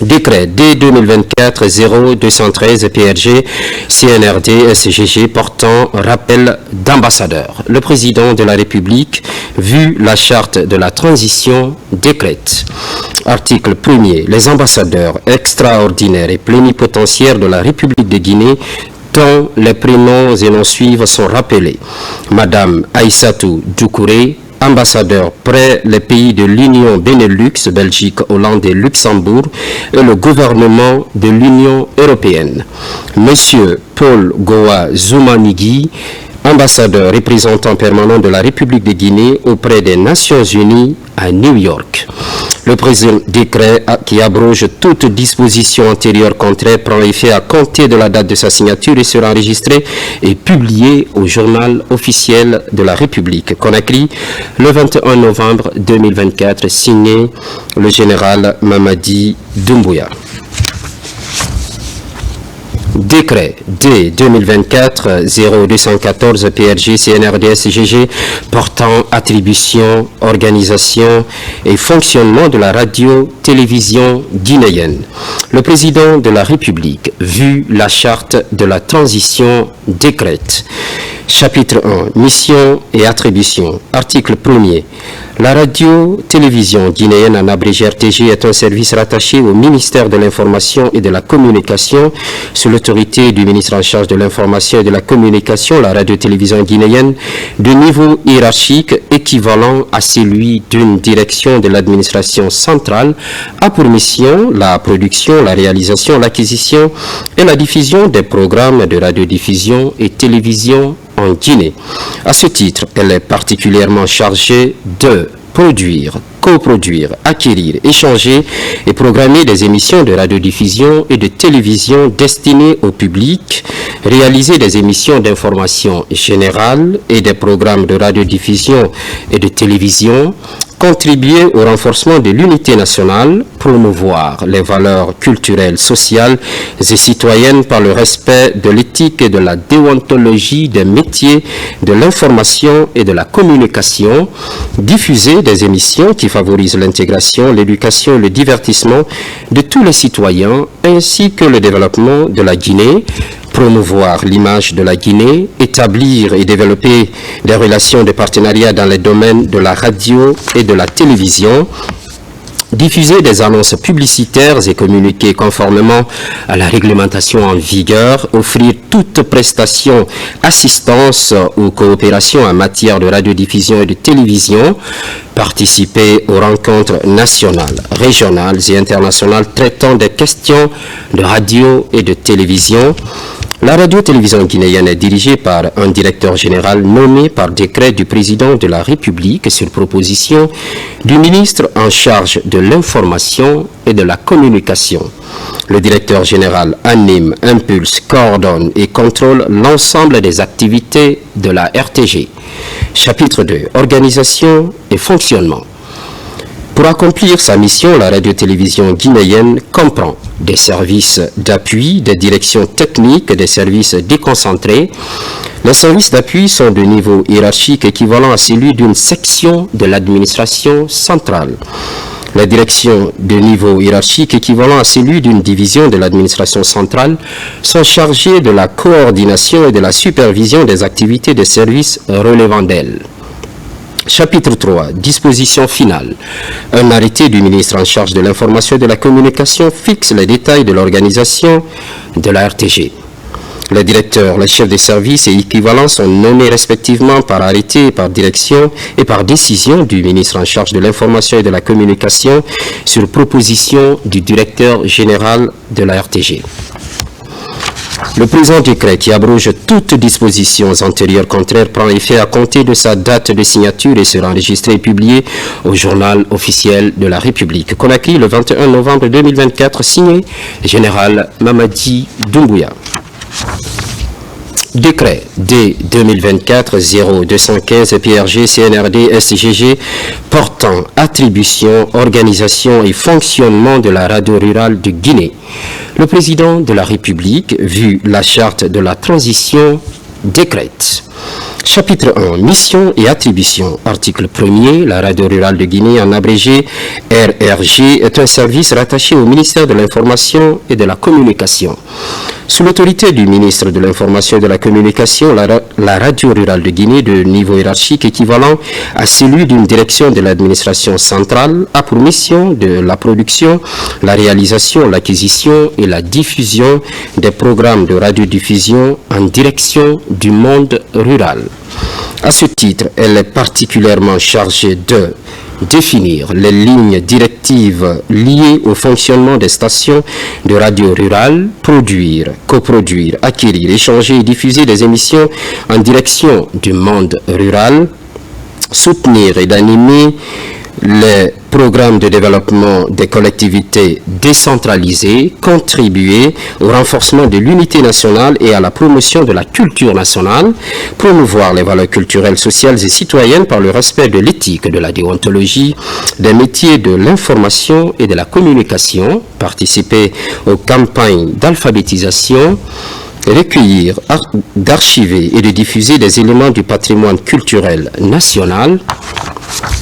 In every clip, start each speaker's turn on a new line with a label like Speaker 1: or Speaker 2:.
Speaker 1: Décret D-2024-0213 PRG CNRD SGG portant rappel d'ambassadeur. Le président de la République, vu la charte de la transition, décrète. Article 1er. Les ambassadeurs extraordinaires et plénipotentiaires de la République de Guinée dont les prénoms et noms suivants sont rappelés. Madame Aïssatou Doucouré, ambassadeur près les pays de l'Union Benelux, Belgique, Hollande et Luxembourg et le gouvernement de l'Union européenne. Monsieur Paul Goa Zoumanigui, ambassadeur représentant permanent de la République de Guinée auprès des Nations Unies à New York. Le présent décret qui abroge toute disposition antérieure contraire prend effet à compter de la date de sa signature et sera enregistré et publié au journal officiel de la République. Conakry, le 21 novembre 2024, signé le général Mamadi Doumbouya. Décret D-2024-0214 PRG CNRD SGG portant attribution, organisation et fonctionnement de la radio-télévision guinéenne. Le président de la République, vu la charte de la transition, décrète. Chapitre 1. Mission et attribution. Article 1er. La radio-télévision guinéenne, en abrégé RTG, est un service rattaché au ministère de l'Information et de la Communication sous l'autorité du ministre en charge de l'Information et de la Communication. La radio-télévision guinéenne, de niveau hiérarchique équivalent à celui d'une direction de l'administration centrale, a pour mission la production, la réalisation, l'acquisition et la diffusion des programmes de radiodiffusion et télévision en Guinée. À ce titre, elle est particulièrement chargée de produire, coproduire, acquérir, échanger et programmer des émissions de radiodiffusion et de télévision destinées au public, réaliser des émissions d'information générale et des programmes de radiodiffusion et de télévision, contribuer au renforcement de l'unité nationale, promouvoir les valeurs culturelles, sociales et citoyennes par le respect de l'éthique et de la déontologie des métiers de l'information et de la communication, diffuser des émissions qui favorisent l'intégration, l'éducation et le divertissement de tous les citoyens ainsi que le développement de la Guinée, promouvoir l'image de la Guinée, établir et développer des relations de partenariat dans les domaines de la radio et de la télévision, diffuser des annonces publicitaires et communiquer conformément à la réglementation en vigueur, offrir toute prestation, assistance ou coopération en matière de radiodiffusion et de télévision, participer aux rencontres nationales, régionales et internationales traitant des questions de radio et de télévision. La radio-télévision guinéenne est dirigée par un directeur général nommé par décret du président de la République sur proposition du ministre en charge de l'information et de la communication. Le directeur général anime, impulse, coordonne et contrôle l'ensemble des activités de la RTG. Chapitre 2. Organisation et fonctionnement. Pour accomplir sa mission, la radio-télévision guinéenne comprend des services d'appui, des directions techniques, des services déconcentrés. Les services d'appui sont de niveau hiérarchique équivalent à celui d'une section de l'administration centrale. Les directions de niveau hiérarchique équivalent à celui d'une division de l'administration centrale sont chargées de la coordination et de la supervision des activités des services relevant d'elles. Chapitre 3. Disposition finale. Un arrêté du ministre en charge de l'information et de la communication fixe les détails de l'organisation de la RTG. Les directeurs, les chefs des services et équivalents sont nommés respectivement par arrêté, par direction et par décision du ministre en charge de l'information et de la communication sur proposition du directeur général de la RTG. Le présent décret qui abroge toutes dispositions antérieures contraires prend effet à compter de sa date de signature et sera enregistré et publié au journal officiel de la République. Conakry, le 21 novembre 2024, signé Général Mamadi Doumbouya. Décret D-2024-0215 PRG CNRD SGG portant attribution, organisation et fonctionnement de la radio rurale de Guinée. Le président de la République, vu la charte de la transition, décrète. Chapitre 1. Mission et attribution. Article 1er. La radio rurale de Guinée, en abrégé RRG, est un service rattaché au ministère de l'Information et de la Communication. Sous l'autorité du ministre de l'Information et de la Communication, la radio rurale de Guinée, de niveau hiérarchique équivalent à celui d'une direction de l'administration centrale, a pour mission de la production, la réalisation, l'acquisition et la diffusion des programmes de radiodiffusion en direction du monde rural. À ce titre, elle est particulièrement chargée de définir les lignes directives liées au fonctionnement des stations de radio rurale, produire, coproduire, acquérir, échanger et diffuser des émissions en direction du monde rural, soutenir et d'animer les programmes de développement des collectivités décentralisées, contribuer au renforcement de l'unité nationale et à la promotion de la culture nationale, promouvoir les valeurs culturelles, sociales et citoyennes par le respect de l'éthique, de la déontologie, des métiers de l'information et de la communication, participer aux campagnes d'alphabétisation, recueillir, d'archiver et de diffuser des éléments du patrimoine culturel national,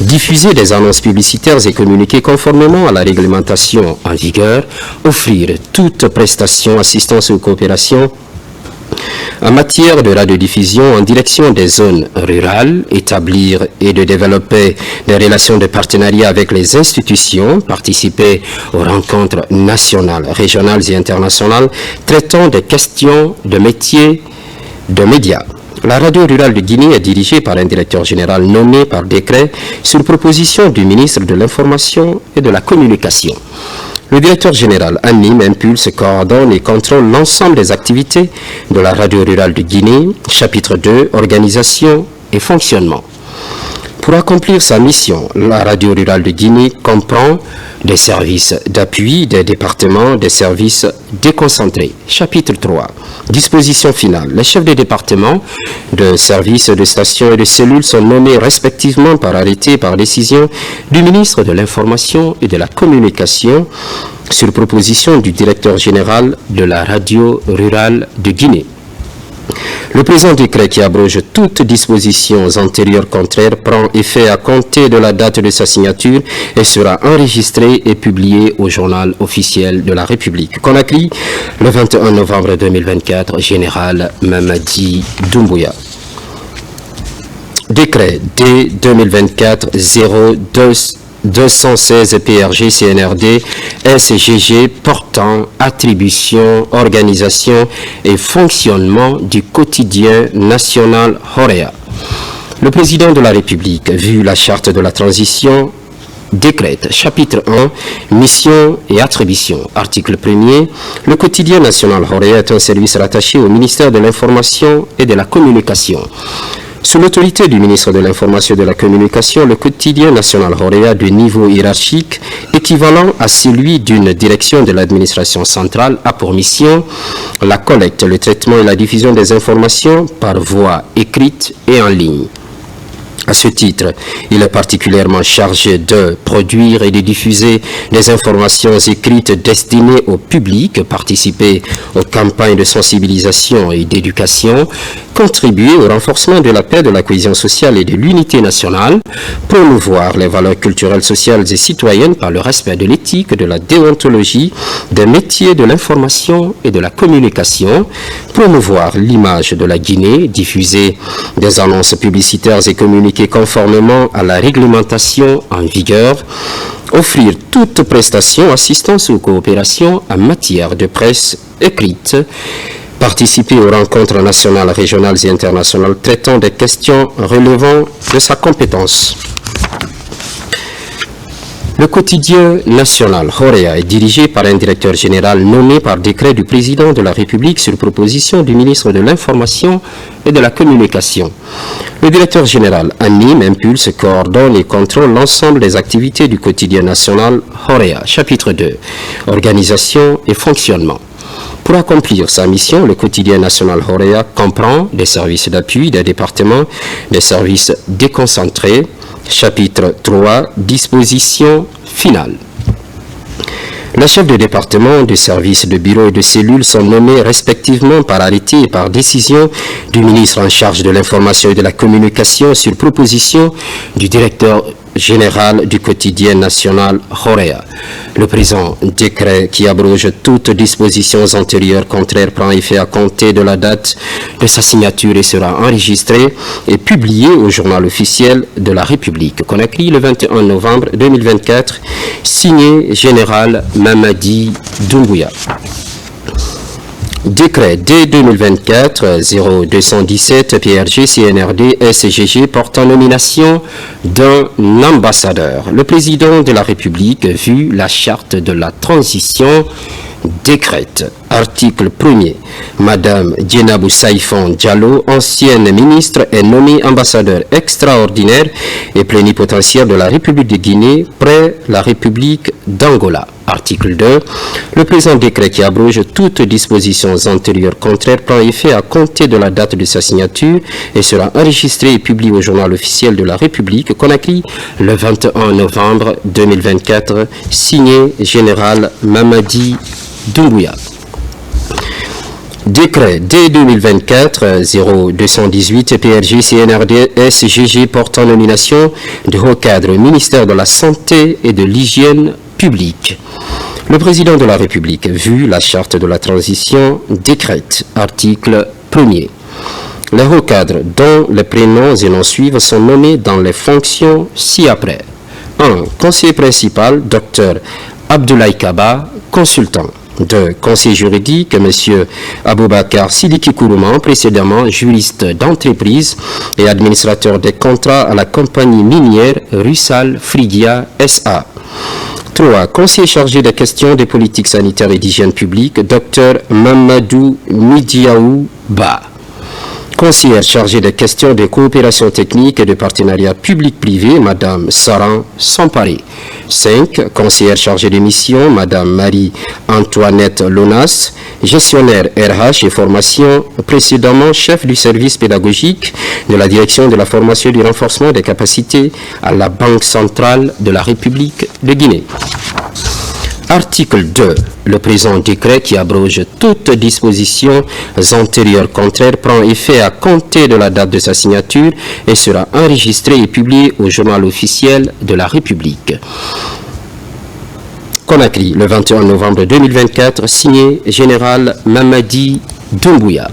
Speaker 1: diffuser des annonces publicitaires et communiquer conformément à la réglementation en vigueur, offrir toute prestation, assistance ou coopération en matière de radiodiffusion en direction des zones rurales, établir et de développer des relations de partenariat avec les institutions, participer aux rencontres nationales, régionales et internationales traitant des questions de métiers de médias. La radio rurale de Guinée est dirigée par un directeur général nommé par décret sur proposition du ministre de l'Information et de la Communication. Le directeur général anime, impulse, coordonne et contrôle l'ensemble des activités de la radio rurale de Guinée. Chapitre 2, organisation et fonctionnement. Pour accomplir sa mission, la radio rurale de Guinée comprend des services d'appui, des départements, des services déconcentrés. Chapitre 3. Disposition finale. Les chefs de département, de services, de stations et de cellules sont nommés respectivement par arrêté et par décision du ministre de l'Information et de la Communication sur proposition du directeur général de la radio rurale de Guinée. Le présent décret qui abroge toutes dispositions antérieures contraires prend effet à compter de la date de sa signature et sera enregistré et publié au journal officiel de la République. Conakry, le 21 novembre 2024, Général Mamadi Doumbouya. Décret D 2024-02-216 PRG CNRD SGG portant attribution, organisation et fonctionnement du quotidien national Horea. Le président de la République, vu la charte de la transition, décrète. Chapitre 1, mission et attribution. Article 1er. Le quotidien national Horea est un service rattaché au ministère de l'Information et de la Communication. Sous l'autorité du ministre de l'Information et de la Communication, le quotidien national Horea de niveau hiérarchique équivalent à celui d'une direction de l'administration centrale a pour mission la collecte, le traitement et la diffusion des informations par voie écrite et en ligne. À ce titre, il est particulièrement chargé de produire et de diffuser des informations écrites destinées au public, participer aux campagnes de sensibilisation et d'éducation, contribuer au renforcement de la paix, de la cohésion sociale et de l'unité nationale, promouvoir les valeurs culturelles, sociales et citoyennes par le respect de l'éthique, de la déontologie, des métiers de l'information et de la communication, promouvoir l'image de la Guinée, diffuser des annonces publicitaires et communiquer conformément à la réglementation en vigueur, offrir toute prestation, assistance ou coopération en matière de presse écrite, participer aux rencontres nationales, régionales et internationales traitant des questions relevant de sa compétence. Le quotidien national Horea est dirigé par un directeur général nommé par décret du président de la République sur proposition du ministre de l'Information et de la Communication. Le directeur général anime, impulse, coordonne et contrôle l'ensemble des activités du quotidien national Horea. Chapitre 2. Organisation et fonctionnement. Pour accomplir sa mission, le quotidien national Horea comprend des services d'appui, des départements, des services déconcentrés. Chapitre 3. Disposition finale. Les chefs de département, de services, de bureaux et de cellules sont nommés respectivement par arrêté et par décision du ministre en charge de l'information et de la communication sur proposition du directeur général du quotidien national Horea. Le présent décret qui abroge toutes dispositions antérieures contraires prend effet à compter de la date de sa signature et sera enregistré et publié au journal officiel de la République. Conakry le 21 novembre 2024, signé Général Mamadi Doumbouya. Décret D-2024-0217 PRG CNRD SGG portant nomination d'un ambassadeur. Le président de la République, vu la charte de la transition, décrète. Article 1er. Madame Dienabou Saïfon Diallo, ancienne ministre, est nommée ambassadeur extraordinaire et plénipotentiaire de la République de Guinée près la République d'Angola. Article 2. Le présent décret qui abroge toutes dispositions antérieures contraires prend effet à compter de la date de sa signature et sera enregistré et publié au journal officiel de la République, Conakry, le 21 novembre 2024, signé Général Mamadi Doumbouya. Décret D-2024-0218 PRG CNRD SGG portant nomination de haut cadre au ministère de la Santé et de l'Hygiène publique. Le président de la République, vu la charte de la transition, décrète. Article 1er. Les hauts cadres dont les prénoms et noms suivent sont nommés dans les fonctions ci-après. 1. Conseiller principal, Dr Abdoulaye Kaba, consultant. 2. Conseiller juridique, M. Aboubakar Sidiki Kourouman, précédemment juriste d'entreprise et administrateur des contrats à la compagnie minière Russal Frigia SA. 3. Conseiller chargé des questions des politiques sanitaires et d'hygiène publique, Dr Mamadou Midiaou Ba. Conseillère chargée des questions de coopération technique et de partenariat public-privé, Madame Saran Samparé. 5. Conseillère chargée des missions, Madame Marie-Antoinette Lonas. Gestionnaire RH et formation, précédemment chef du service pédagogique de la direction de la formation et du renforcement des capacités à la Banque centrale de la République de Guinée. Article 2. Le présent décret qui abroge toutes dispositions antérieures contraires prend effet à compter de la date de sa signature et sera enregistré et publié au journal officiel de la République. Conakry, le 21 novembre 2024, signé Général Mamadi Doumbouya.